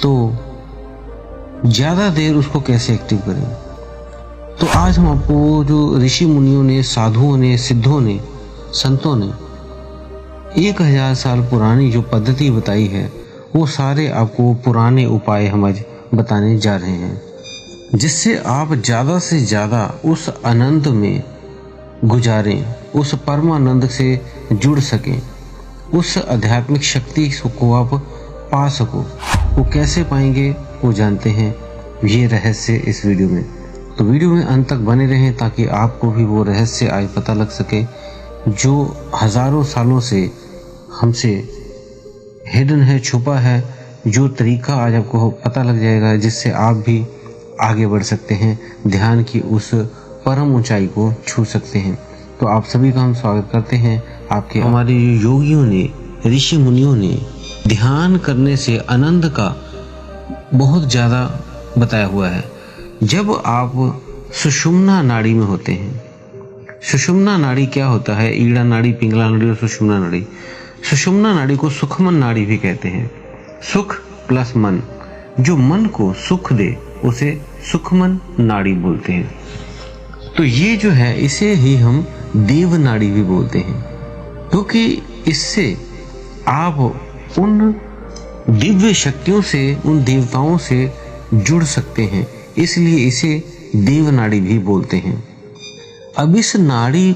तो ज़्यादा देर उसको कैसे एक्टिव करें। तो आज हम आपको जो ऋषि मुनियों ने, साधुओं ने, सिद्धों ने, संतों ने 1000 साल पुरानी जो पद्धति बताई है, वो सारे आपको पुराने उपाय हम आज बताने जा रहे हैं, जिससे आप ज़्यादा से ज़्यादा उस आनंद में गुजारें, उस परमानंद से जुड़ सकें, उस आध्यात्मिक शक्ति को आप पा सको। वो कैसे पाएंगे वो जानते हैं, ये रहस्य इस वीडियो में। तो वीडियो में अंत तक बने रहें ताकि आपको भी वो रहस्य आज पता लग सके जो हजारों सालों से हमसे हिडन है, छुपा है। जो तरीका आज आपको पता लग जाएगा जिससे आप भी आगे बढ़ सकते हैं, ध्यान की उस परम ऊंचाई को छू सकते हैं। तो आप सभी का हम स्वागत करते हैं आपके। हमारे योगियों ने, ऋषि मुनियों ने ध्यान करने से आनंद का बहुत ज़्यादा बताया हुआ है। जब आप सुषुम्ना नाड़ी में होते हैं, सुषुम्ना नाड़ी क्या होता है? ईड़ा नाड़ी, पिंगला नाड़ी और सुषुम्ना नाड़ी। सुषुम्ना नाड़ी को सुखमन नाड़ी भी कहते हैं। सुख प्लस मन, जो मन को सुख दे उसे सुखमन नाड़ी बोलते हैं। तो ये जो है इसे ही हम देव नाड़ी भी बोलते हैं, क्योंकि इससे आप उन दिव्य शक्तियों से, उन देवताओं से जुड़ सकते हैं, इसलिए इसे देव नाड़ी भी बोलते हैं। अब इस नाड़ी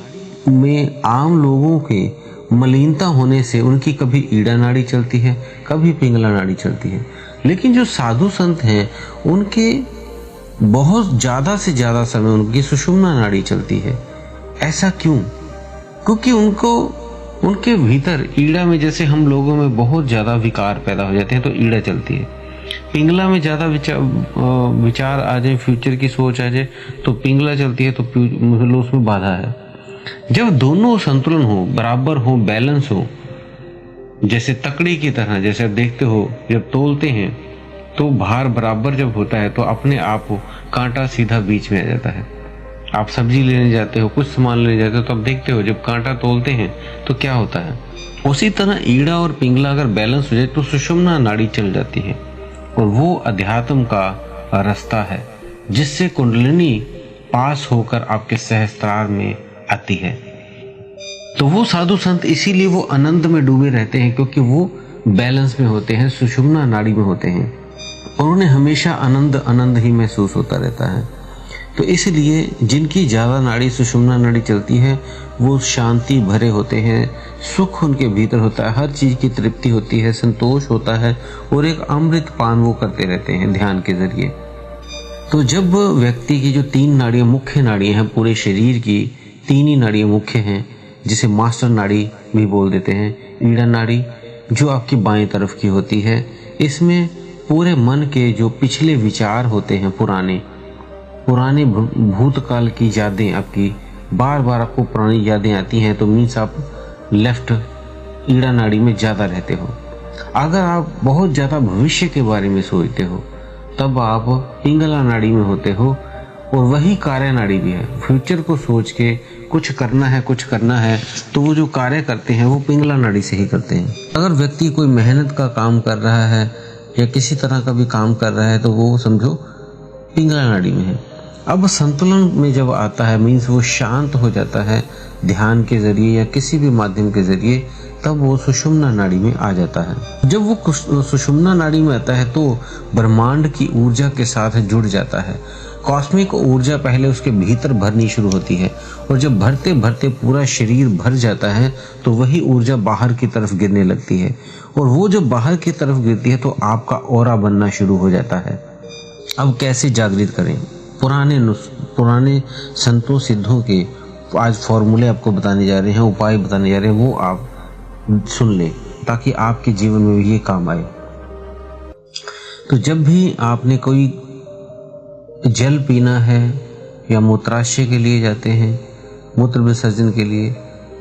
में आम लोगों के मलिनता होने से उनकी कभी ईड़ा नाड़ी चलती है, कभी पिंगला नाड़ी चलती है, लेकिन जो साधु संत हैं उनके बहुत ज़्यादा से ज़्यादा समय उनकी सुषुम्ना नाड़ी चलती है। ऐसा क्यों? क्योंकि उनके भीतर ईड़ा में, जैसे हम लोगों में बहुत ज़्यादा विकार पैदा हो जाते हैं तो ईड़ा चलती है। पिंगला में ज़्यादा विचार आ जाए, फ्यूचर की सोच आ जाए तो पिंगला चलती है, तो उसमें बाधा है। जब दोनों संतुलन हो, बराबर हो, बैलेंस हो, जैसे तकड़ी की तरह, जैसे आप देखते हो जब तोलते हैं तो भार बराबर जब होता है तो अपने आप कांटा सीधा बीच में आ जाता है। आप सब्जी लेने जाते हो, कुछ सामान लेने जाते हो, तो आप देखते हो जब कांटा तोलते हैं तो क्या होता है। उसी तरह ईड़ा और पिंगला अगर बैलेंस हो जाए तो सुषुम्ना नाड़ी चल जाती है, और वो अध्यात्म का रास्ता है जिससे कुंडलिनी पास होकर आपके सहस्त्रार में आती है। तो वो साधु संत इसीलिए वो आनंद में डूबे रहते हैं, क्योंकि वो बैलेंस में होते हैं, सुषुम्ना नाड़ी में होते हैं, और उन्हें हमेशा आनंद ही महसूस होता रहता है। तो इसलिए जिनकी ज़्यादा नाड़ी, सुषुम्ना नाड़ी चलती है, वो शांति भरे होते हैं, सुख उनके भीतर होता है, हर चीज़ की तृप्ति होती है, संतोष होता है, और एक अमृत पान वो करते रहते हैं ध्यान के जरिए। तो जब व्यक्ति की जो 3 नाड़ियाँ, मुख्य नाड़ियाँ हैं, पूरे शरीर की 3 ही नाड़ियाँ मुख्य हैं, जिसे मास्टर नाड़ी भी बोल देते हैं। ईड़ा नाड़ी जो आपकी बाएं तरफ की होती है, इसमें पूरे मन के जो पिछले विचार होते हैं, पुराने भूतकाल की यादें, आपकी बार बार आपको पुरानी यादें आती हैं, तो मीन्स आप लेफ्ट ईड़ा नाड़ी में ज़्यादा रहते हो। अगर आप बहुत ज़्यादा भविष्य के बारे में सोचते हो तब आप पिंगला नाड़ी में होते हो, और वही कार्य नाड़ी भी है। फ्यूचर को सोच के कुछ करना है तो वो जो कार्य करते हैं वो पिंगला नाड़ी से ही करते हैं। अगर व्यक्ति कोई मेहनत का काम कर रहा है या किसी तरह का भी काम कर रहा है तो वो समझो पिंगला नाड़ी में है। अब संतुलन में जब आता है, मीन्स वो शांत हो जाता है ध्यान के जरिए या किसी भी माध्यम के जरिए, तब वो सुषुम्ना नाड़ी में आ जाता है। जब वो सुषुम्ना नाड़ी में आता है तो ब्रह्मांड की ऊर्जा के साथ जुड़ जाता है। कॉस्मिक ऊर्जा पहले उसके भीतर भरनी शुरू होती है, और जब भरते भरते पूरा शरीर भर जाता है तो वही ऊर्जा बाहर की तरफ गिरने लगती है, और वो जब बाहर की तरफ गिरती है तो आपका ऑरा बनना शुरू हो जाता है। अब कैसे जागृत करें? पुराने संतों सिद्धों के आज फॉर्मूले आपको बताने जा रहे हैं, उपाय बताने जा रहे हैं, वो आप सुन लें ताकि आपके जीवन में भी ये काम आए। तो जब भी आपने कोई जल पीना है या मूत्राशय के लिए जाते हैं, मूत्र विसर्जन के लिए,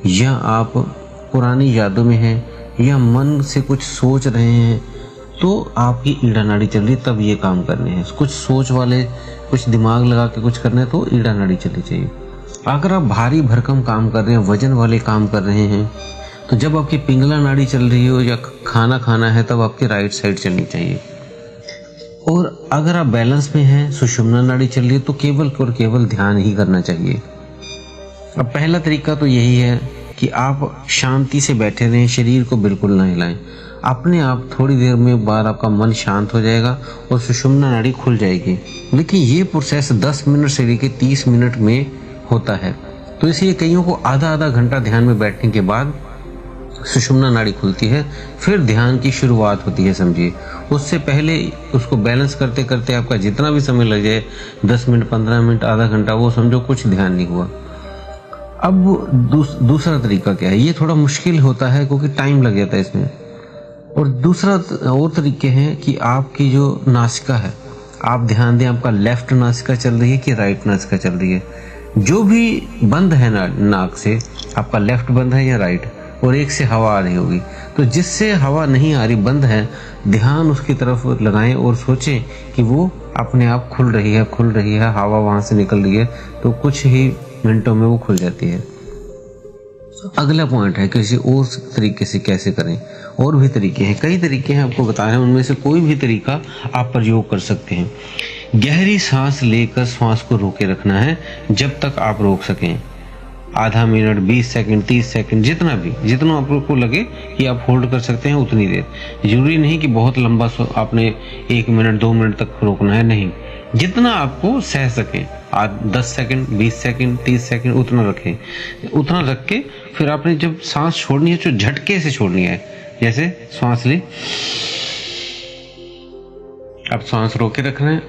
या आप पुरानी यादों में हैं या मन से कुछ सोच रहे हैं, तो आपकी ईड़ा नाड़ी चल रही, तब ये काम करने हैं। कुछ सोच वाले, कुछ दिमाग लगा के कुछ करना है तो ईड़ा नाड़ी चलनी चाहिए। अगर आप भारी भरकम काम कर रहे हैं, वजन वाले काम कर रहे हैं, तो जब आपकी पिंगला नाड़ी चल रही हो या खाना खाना है तब आपकी राइट साइड चलनी चाहिए। और अगर आप बैलेंस में हैं, सुषुम्ना नाड़ी चल रही है, तो केवल और केवल ध्यान ही करना चाहिए। अब पहला तरीका तो यही है कि आप शांति से बैठे रहें, शरीर को बिल्कुल ना हिलाएं। अपने आप थोड़ी देर में बाद आपका मन शांत हो जाएगा और सुषुम्ना नाड़ी खुल जाएगी। लेकिन ये प्रोसेस 10 मिनट से लेकर 30 मिनट में होता है, तो इसलिए कईयों को आधा आधा घंटा ध्यान में बैठने के बाद सुषुम्ना नाड़ी खुलती है, फिर ध्यान की शुरुआत होती है समझिए। उससे पहले उसको बैलेंस करते करते आपका जितना भी समय लग जाए, 10 मिनट, 15 मिनट, आधा घंटा, वो समझो कुछ ध्यान नहीं हुआ। अब दूसरा तरीका क्या है, ये थोड़ा मुश्किल होता है क्योंकि टाइम लग जाता है इसमें। और दूसरा और तरीके हैं कि आपकी जो नासिका है, आप ध्यान दें आपका लेफ्ट नासिका चल रही है कि राइट नासिका चल रही है। जो भी बंद है नाक से, आपका लेफ्ट बंद है या राइट, और एक से हवा आ रही होगी, तो जिससे हवा नहीं आ रही, बंद है, ध्यान उसकी तरफ लगाएं और सोचें कि वो अपने आप खुल रही है, हवा वहां से निकल रही है, तो कुछ ही मिनटों में वो खुल जाती है। अगला पॉइंट है किसी और तरीके से कैसे करें। और भी तरीके हैं, कई तरीके हैं आपको बताए हैं, उनमें से कोई भी तरीका आप प्रयोग कर सकते हैं। गहरी सांस लेकर श्वास को रोके रखना है जब तक आप रोक सकें। आधा मिनट, 20 सेकंड, 30 सेकंड, जितना आपको लगे कि आप होल्ड कर सकते हैं उतनी देर। जरूरी नहीं कि बहुत लंबा आपने 1 मिनट 2 मिनट तक रोकना है, नहीं, जितना आपको सह सके। 10 सेकंड, 20 सेकंड, 30 सेकंड, उतना रखें। उतना रख के फिर आपने जब सांस छोड़नी है तो झटके से छोड़नी है। जैसे सांस ली, अब सांस रोके रखना है,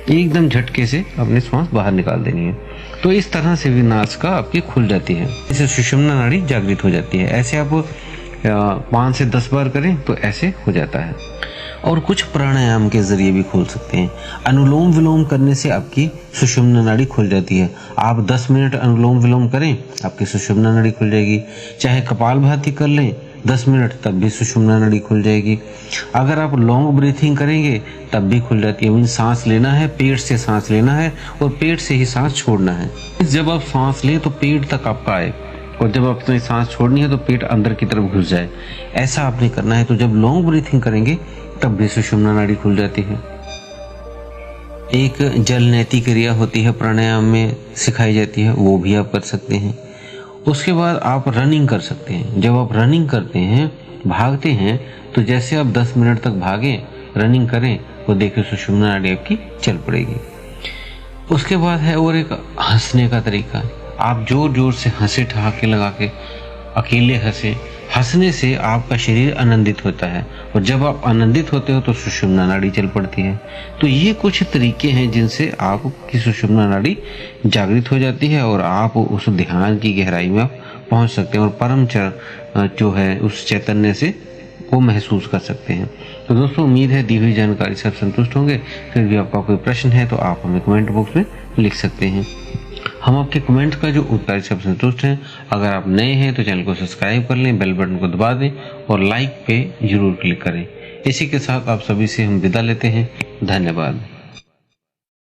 एकदम झटके से अपनी सांस बाहर निकाल देनी है। तो इस तरह से भी नासिका आपकी खुल जाती है, इससे सुषुम्ना नाड़ी जागृत हो जाती है। ऐसे आप 5 से 10 बार करें तो ऐसे हो जाता है। और कुछ प्राणायाम के जरिए भी खोल सकते हैं। अनुलोम विलोम करने से आपकी सुषुम्ना नाड़ी खुल जाती है। आप 10 मिनट अनुलोम विलोम करें, आपकी सुषुम्ना नाड़ी खुल जाएगी। चाहे कपालभाति कर लें 10 मिनट, तब भी सुषुम्ना नाड़ी खुल जाएगी। अगर आप लॉन्ग ब्रीथिंग करेंगे तब भी खुल जाती है। मीन सांस लेना है, पेट से सांस लेना है और पेट से ही सांस छोड़ना है। जब आप सांस लें तो पेट तक आपका आए, और जब आपने सांस छोड़नी है तो पेट अंदर की तरफ घुस जाए, ऐसा आपने करना है। तो जब लॉन्ग ब्रीथिंग करेंगे तब भी सुषुम्ना नाड़ी खुल जाती है। एक जल नैति क्रिया होती है, प्राणायाम में सिखाई जाती है, वो भी आप कर सकते हैं। उसके बाद आप रनिंग कर सकते हैं। जब आप रनिंग करते हैं, भागते हैं, तो जैसे आप 10 मिनट तक भागें, रनिंग करें, तो देखिए सुषुम्ना नाड़ी आपकी चल पड़ेगी। उसके बाद है और एक हंसने का तरीका। आप जोर जोर से हंसे, ठहाके लगा के अकेले हंसे। हंसने से आपका शरीर आनंदित होता है, और जब आप आनंदित होते हो तो सुषुम्ना नाड़ी चल पड़ती है। तो ये कुछ तरीके हैं जिनसे आपकी सुषुम्ना नाड़ी जागृत हो जाती है और आप उस ध्यान की गहराई में पहुंच सकते हैं और परम जो है उस चैतन्य से वो महसूस कर सकते हैं। तो दोस्तों, उम्मीद है दी हुई जानकारी से आप संतुष्ट होंगे। फिर भी आपका कोई प्रश्न है तो आप हमें कमेंट बॉक्स में लिख सकते हैं। हम आपके कमेंट का जो उत्तर से संतुष्ट हैं। अगर आप नए हैं तो चैनल को सब्सक्राइब कर लें, बेल बटन को दबा दें और लाइक पे जरूर क्लिक करें। इसी के साथ आप सभी से हम विदा लेते हैं। धन्यवाद।